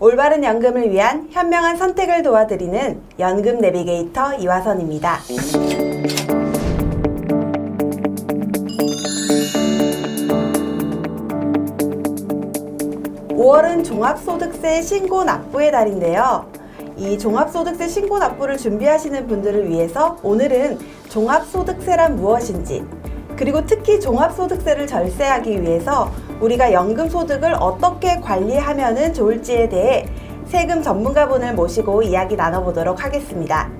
올바른 연금을 위한 현명한 선택을 도와드리는 연금 내비게이터 이화선입니다. 5월은 종합소득세 신고 납부의 달인데요. 이 종합소득세 신고 납부를 준비하시는 분들을 위해서 오늘은 종합소득세란 무엇인지, 그리고 특히 종합소득세를 절세하기 위해서 우리가 연금소득을 어떻게 관리하면 좋을지에 대해 세금 전문가분을 모시고 이야기 나눠보도록 하겠습니다.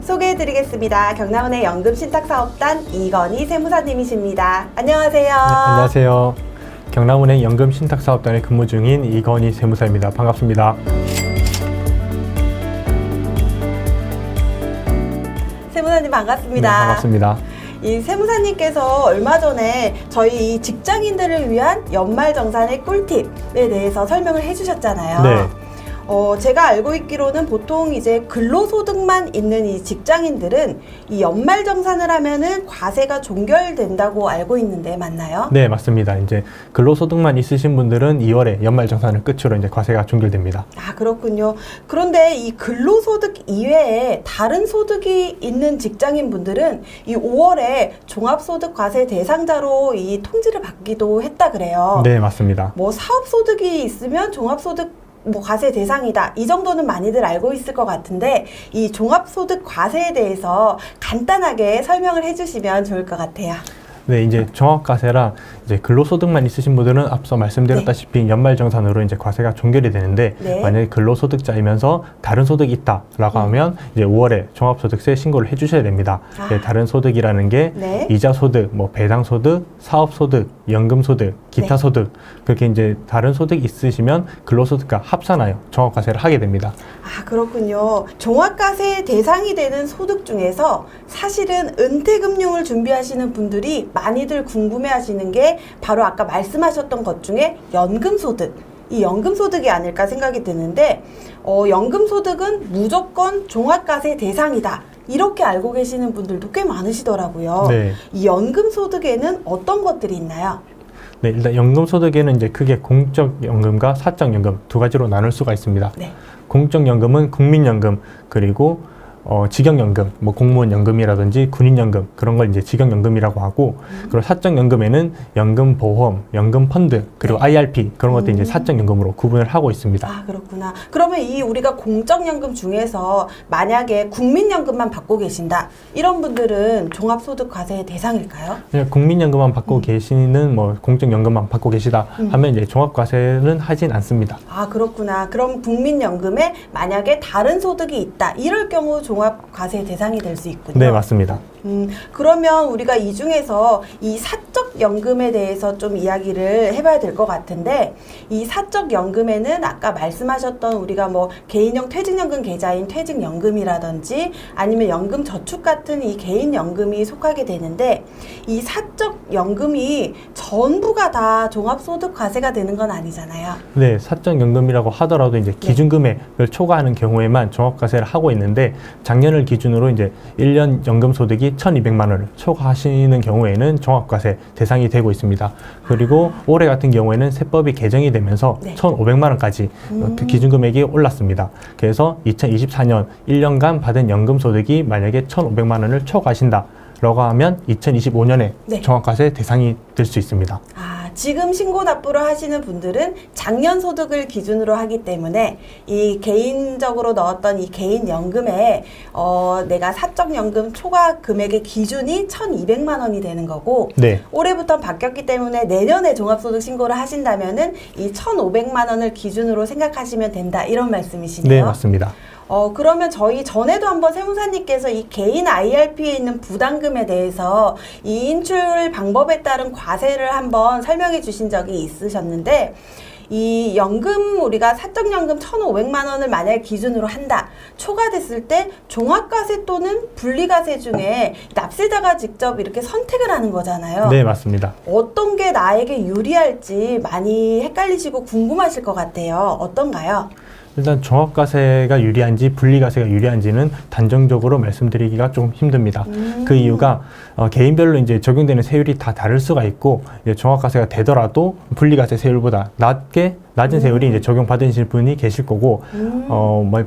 소개해드리겠습니다. 경남은행 연금신탁사업단 이건희 세무사님이십니다. 안녕하세요. 네, 안녕하세요. 경남은행 연금신탁사업단에 근무 중인 이건희 세무사입니다. 반갑습니다. 세무사님 반갑습니다. 네, 반갑습니다. 이 세무사님께서 얼마 전에 저희 직장인들을 위한 연말정산의 꿀팁에 대해서 설명을 해주셨잖아요. 네. 제가 알고 있기로는 보통 이제 근로소득만 있는 이 직장인들은 이 연말정산을 하면은 과세가 종결된다고 알고 있는데 맞나요? 네, 맞습니다. 이제 근로소득만 있으신 분들은 2월에 연말정산을 끝으로 이제 과세가 종결됩니다. 아, 그렇군요. 그런데 이 근로소득 이외에 다른 소득이 있는 직장인 분들은 이 5월에 종합소득 과세 대상자로 이 통지를 받기도 했다 그래요. 네, 맞습니다. 뭐 사업소득이 있으면 종합소득 과세 대상이다. 이 정도는 많이들 알고 있을 것 같은데 이 종합소득 과세에 대해서 간단하게 설명을 해주시면 좋을 것 같아요. 네, 이제 종합과세라 이제 근로소득만 있으신 분들은 앞서 말씀드렸다시피 연말정산으로 이제 과세가 종결이 되는데 만약에 근로소득자이면서 다른 소득이 있다라고 하면 이제 5월에 종합소득세 신고를 해주셔야 됩니다. 네, 다른 소득이라는 게 이자소득, 뭐 배당소득, 사업소득, 연금소득, 기타소득 그렇게 이제 다른 소득이 있으시면 근로소득과 합산하여 종합과세를 하게 됩니다. 아, 그렇군요. 종합과세 대상이 되는 소득 중에서 사실은 은퇴금융을 준비하시는 분들이 많이들 궁금해하시는 게 바로 아까 말씀하셨던 것 중에 연금소득, 이 연금소득이 아닐까 생각이 드는데 연금소득은 무조건 종합과세 대상이다. 이렇게 알고 계시는 분들도 꽤 많으시더라고요. 네. 이 연금소득에는 어떤 것들이 있나요? 네, 일단 연금소득에는 이제 크게 공적연금과 사적연금 두 가지로 나눌 수가 있습니다. 네. 공적연금은 국민연금, 그리고 직영연금, 뭐 공무원연금이라든지 군인연금 그런 걸 이제 직영연금이라고 하고, 그리고 사적연금에는 연금보험, 연금펀드, 그리고 IRP 그런 것들 이제 사적연금으로 구분을 하고 있습니다. 아, 그렇구나. 그러면 이 우리가 공적연금 중에서 만약에 국민연금만 받고 계신다, 이런 분들은 종합소득 과세 대상일까요? 그냥 국민연금만 받고 계시는 뭐 공적연금만 받고 계시다 하면 이제 종합과세는 하진 않습니다. 아, 그렇구나. 그럼 국민연금에 만약에 다른 소득이 있다, 이럴 경우 종합과세 대상이 될 수 있군요. 네, 맞습니다. 그러면 우리가 이 중에서 이 사적연금에 대해서 좀 이야기를 해봐야 될 것 같은데, 이 사적연금에는 아까 말씀하셨던 우리가 뭐 개인형 퇴직연금 계좌인 퇴직연금이라든지 아니면 연금저축 같은 이 개인연금이 속하게 되는데, 이 사적연금이 전부가 다 종합소득과세가 되는 건 아니잖아요. 네, 사적연금이라고 하더라도 이제 기준금액을 초과하는 경우에만 종합과세를 하고 있는데, 작년을 기준으로 이제 1년 연금소득이 1,200만 원을 초과하시는 경우에는 종합과세 대상이 되고 있습니다. 그리고 올해 같은 경우에는 세법이 개정이 되면서 1,500만 원까지 그 기준금액이 올랐습니다. 그래서 2024년 1년간 받은 연금소득이 만약에 1,500만 원을 초과하신다 라고 하면 2025년에 종합과세 대상이 될 수 있습니다. 아, 지금 신고 납부를 하시는 분들은 작년 소득을 기준으로 하기 때문에 이 개인적으로 넣었던 이 개인연금에 내가 사적연금 초과 금액의 기준이 1,200만 원이 되는 거고, 올해부터 바뀌었기 때문에 내년에 종합소득 신고를 하신다면은 이 1,500만 원을 기준으로 생각하시면 된다, 이런 말씀이시네요. 네, 맞습니다. 그러면 저희 전에도 한번 세무사님께서 이 개인 IRP에 있는 부담금에 대해서 이 인출 방법에 따른 과세를 한번 설명해 주신 적이 있으셨는데, 이 연금, 우리가 사적연금 1,500만 원을 만약에 기준으로 한다, 초과됐을 때 종합과세 또는 분리과세 중에 납세자가 직접 이렇게 선택을 하는 거잖아요. 네, 맞습니다. 어떤 게 나에게 유리할지 많이 헷갈리시고 궁금하실 것 같아요. 어떤가요? 일단 종합과세가 유리한지 분리과세가 유리한지는 단정적으로 말씀드리기가 좀 힘듭니다. 그 이유가 개인별로 이제 적용되는 세율이 다 다를 수가 있고, 이제 종합과세가 되더라도 분리과세 세율보다 낮은 세율이 이제 적용받으실 분이 계실 거고,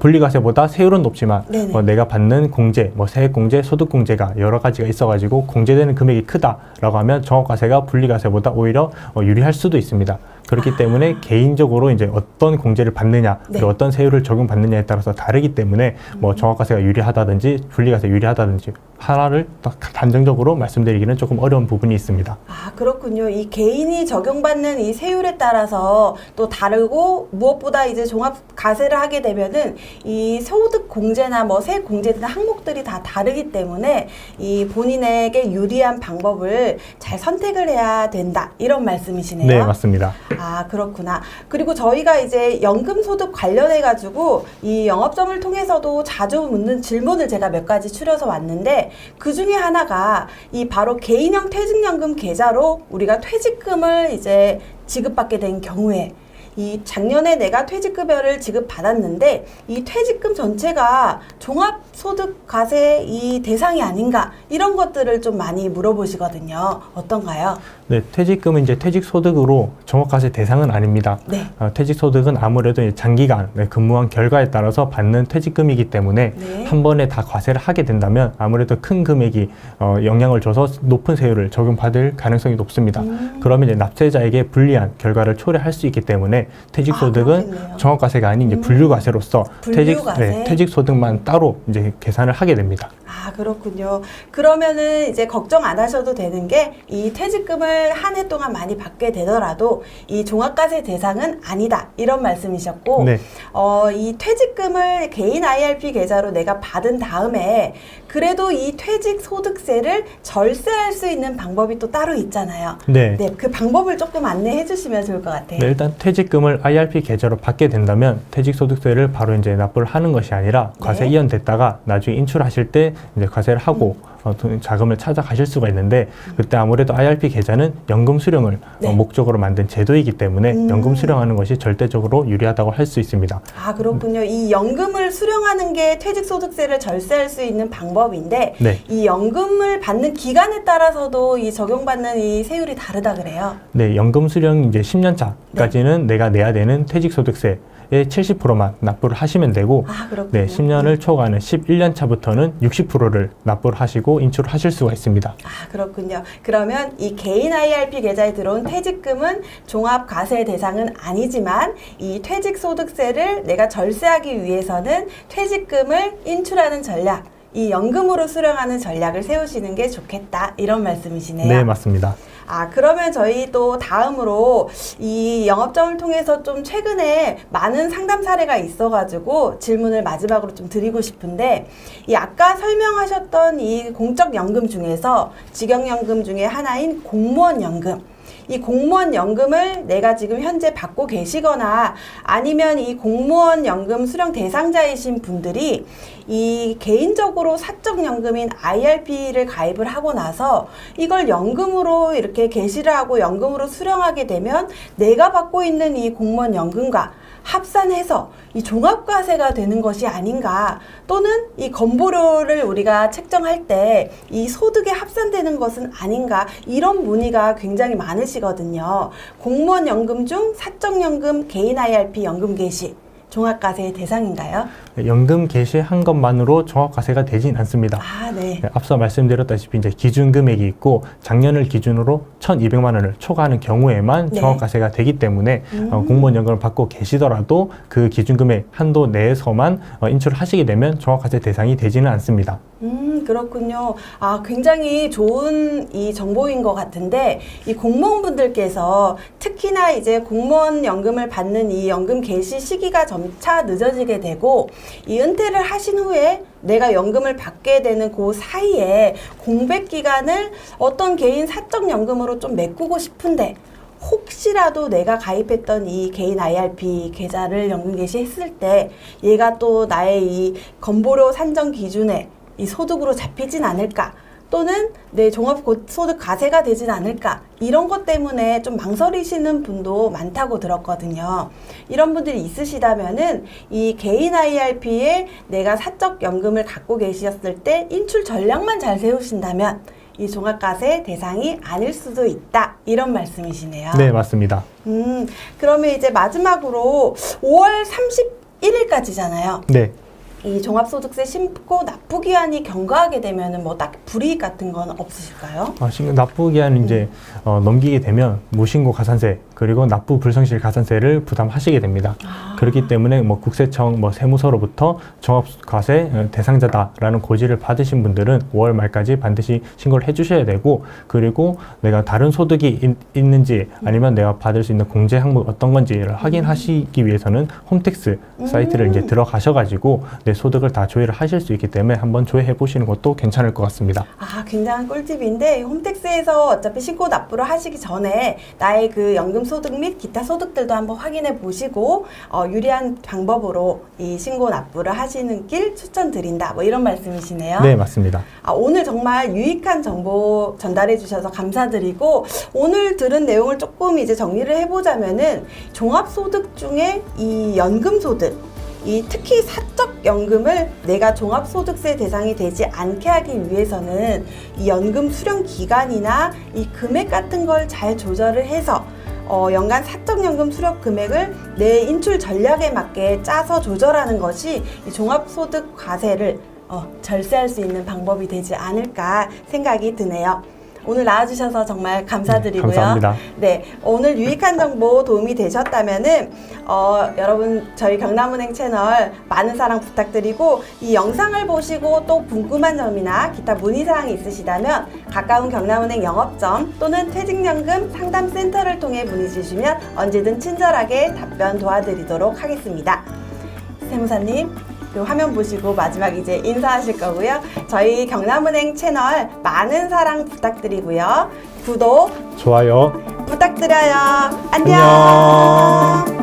분리과세보다 세율은 높지만 내가 받는 공제, 세액공제, 소득공제가 여러 가지가 있어가지고 공제되는 금액이 크다라고 하면 종합과세가 분리과세보다 오히려 유리할 수도 있습니다. 그렇기 때문에 개인적으로 이제 어떤 공제를 받느냐, 그리고 어떤 세율을 적용받느냐에 따라서 다르기 때문에 종합과세가 유리하다든지 분리과세 유리하다든지 하나를 단정적으로 말씀드리기는 조금 어려운 부분이 있습니다. 아, 그렇군요. 이 개인이 적용받는 이 세율에 따라서 또 다르고, 무엇보다 이제 종합과세를 하게 되면은 이 소득 공제나 세액 공제 등 항목들이 다 다르기 때문에 이 본인에게 유리한 방법을 잘 선택을 해야 된다, 이런 말씀이시네요. 네, 맞습니다. 아, 그렇구나. 그리고 저희가 이제 연금소득 관련해가지고 이 영업점을 통해서도 자주 묻는 질문을 제가 몇 가지 추려서 왔는데, 그 중에 하나가 이 바로 개인형 퇴직연금 계좌로 우리가 퇴직금을 이제 지급받게 된 경우에, 이 작년에 내가 퇴직급여를 지급받았는데 이 퇴직금 전체가 종합소득과세 이 대상이 아닌가, 이런 것들을 좀 많이 물어보시거든요. 어떤가요? 네, 퇴직금은 이제 퇴직소득으로 종합과세 대상은 아닙니다. 네. 퇴직소득은 아무래도 이제 장기간 근무한 결과에 따라서 받는 퇴직금이기 때문에 한 번에 다 과세를 하게 된다면 아무래도 큰 금액이 영향을 줘서 높은 세율을 적용받을 가능성이 높습니다. 그러면 이제 납세자에게 불리한 결과를 초래할 수 있기 때문에 퇴직소득은 종합과세가 아닌 이제 분류과세로서 퇴직소득만 따로 이제 계산을 하게 됩니다. 아, 그렇군요. 그러면은 이제 걱정 안 하셔도 되는 게, 이 퇴직금을 한 해 동안 많이 받게 되더라도 이 종합과세 대상은 아니다, 이런 말씀이셨고, 이 퇴직금을 개인 IRP 계좌로 내가 받은 다음에 그래도 이 퇴직소득세를 절세할 수 있는 방법이 또 따로 있잖아요. 네, 그 방법을 조금 안내해 주시면 좋을 것 같아요. 네, 일단 퇴직금을 IRP 계좌로 받게 된다면 퇴직소득세를 바로 이제 납부를 하는 것이 아니라 과세 이연됐다가 나중에 인출하실 때 이제 과세를 하고 자금을 찾아가실 수가 있는데, 그때 아무래도 IRP 계좌는 연금 수령을 목적으로 만든 제도이기 때문에 연금 수령하는 것이 절대적으로 유리하다고 할 수 있습니다. 아, 그렇군요. 이 연금을 수령하는 게 퇴직소득세를 절세할 수 있는 방법인데, 이 연금을 받는 기간에 따라서도 이 적용받는 이 세율이 다르다 그래요? 네, 연금 수령 이제 10년 차까지는 내가 내야 되는 퇴직소득세 의 70%만 납부를 하시면 되고, 10년을 초과하는 11년 차부터는 60%를 납부를 하시고 인출을 하실 수가 있습니다. 아, 그렇군요. 그러면 이 개인 IRP 계좌에 들어온 퇴직금은 종합과세 대상은 아니지만 이 퇴직소득세를 내가 절세하기 위해서는 퇴직금을 인출하는 전략, 이 연금으로 수령하는 전략을 세우시는 게 좋겠다, 이런 말씀이시네요. 네, 맞습니다. 아, 그러면 저희 또 다음으로 이 영업점을 통해서 좀 최근에 많은 상담 사례가 있어가지고 질문을 마지막으로 좀 드리고 싶은데, 이 아까 설명하셨던 이 공적연금 중에서 직영연금 중에 하나인 공무원연금, 이 공무원연금을 내가 지금 현재 받고 계시거나 아니면 이 공무원연금 수령 대상자이신 분들이 이 개인적으로 사적연금인 IRP를 가입을 하고 나서 이걸 연금으로 이렇게 개시를 하고 연금으로 수령하게 되면 내가 받고 있는 이 공무원연금과 합산해서 이 종합과세가 되는 것이 아닌가, 또는 이 건보료를 우리가 책정할 때 이 소득에 합산되는 것은 아닌가, 이런 문의가 굉장히 많으시거든요. 공무원연금 중 사적연금, 개인 IRP 연금 개시 종합과세의 대상인가요? 연금 개시한 것만으로 종합과세가 되진 않습니다. 아, 네. 앞서 말씀드렸다시피 이제 기준 금액이 있고 작년을 기준으로 1,200만 원을 초과하는 경우에만 종합과세가 되기 때문에 공무원연금을 받고 계시더라도 그 기준 금액 한도 내에서만 인출을 하시게 되면 종합과세 대상이 되지는 않습니다. 그렇군요. 아, 굉장히 좋은 이 정보인 것 같은데, 이 공무원분들께서 특히나 이제 공무원 연금을 받는 이 연금 개시 시기가 점차 늦어지게 되고, 이 은퇴를 하신 후에 내가 연금을 받게 되는 그 사이에 공백 기간을 어떤 개인 사적 연금으로 좀 메꾸고 싶은데, 혹시라도 내가 가입했던 이 개인 IRP 계좌를 연금 개시했을 때 얘가 또 나의 이 건보료 산정 기준에 이 소득으로 잡히진 않을까, 또는 내 종합소득 과세가 되진 않을까 이런 것 때문에 좀 망설이시는 분도 많다고 들었거든요. 이런 분들이 있으시다면은 이 개인 IRP에 내가 사적 연금을 갖고 계셨을 때 인출 전략만 잘 세우신다면 이 종합과세 대상이 아닐 수도 있다 이런 말씀이시네요. 네, 맞습니다. 그러면 이제 마지막으로 5월 31일까지잖아요. 네. 이 종합소득세 신고 납부 기한이 경과하게 되면은 뭐 딱 불이익 같은 건 없으실까요? 납부 기한 이제 넘기게 되면 무신고 가산세 그리고 납부 불성실 가산세를 부담하시게 됩니다. 그렇기 때문에 뭐 국세청, 뭐 세무서로부터 종합과세 대상자다라는 고지를 받으신 분들은 5월 말까지 반드시 신고를 해주셔야 되고, 그리고 내가 다른 소득이 있는지 아니면 내가 받을 수 있는 공제 항목 어떤 건지를 확인하시기 위해서는 홈택스 사이트를 이제 들어가셔가지고 내 소득을 다 조회를 하실 수 있기 때문에 한번 조회해 보시는 것도 괜찮을 것 같습니다. 굉장한 꿀팁인데 홈택스에서 어차피 신고 납부를 하시기 전에 나의 그 연금 소득 및 기타 소득들도 한번 확인해 보시고 유리한 방법으로 이 신고 납부를 하시는 길 추천드린다. 뭐 이런 말씀이시네요. 네, 맞습니다. 오늘 정말 유익한 정보 전달해 주셔서 감사드리고, 오늘 들은 내용을 조금 이제 정리를 해보자면은 종합소득 중에 이 연금소득, 이 특히 사적연금을 내가 종합소득세 대상이 되지 않게 하기 위해서는 이 연금 수령 기간이나 이 금액 같은 걸 잘 조절을 해서 연간 사적연금 수령 금액을 내 인출 전략에 맞게 짜서 조절하는 것이 이 종합소득 과세를 절세할 수 있는 방법이 되지 않을까 생각이 드네요. 오늘 나와주셔서 정말 감사드리고요. 감사합니다. 네, 오늘 유익한 정보 도움이 되셨다면은 여러분 저희 경남은행 채널 많은 사랑 부탁드리고, 이 영상을 보시고 또 궁금한 점이나 기타 문의사항이 있으시다면 가까운 경남은행 영업점 또는 퇴직연금 상담센터를 통해 문의 주시면 언제든 친절하게 답변 도와드리도록 하겠습니다. 세무사님, 그 화면 보시고 마지막 이제 인사하실 거고요. 저희 경남은행 채널 많은 사랑 부탁드리고요. 구독, 좋아요. 부탁드려요. 안녕. 안녕.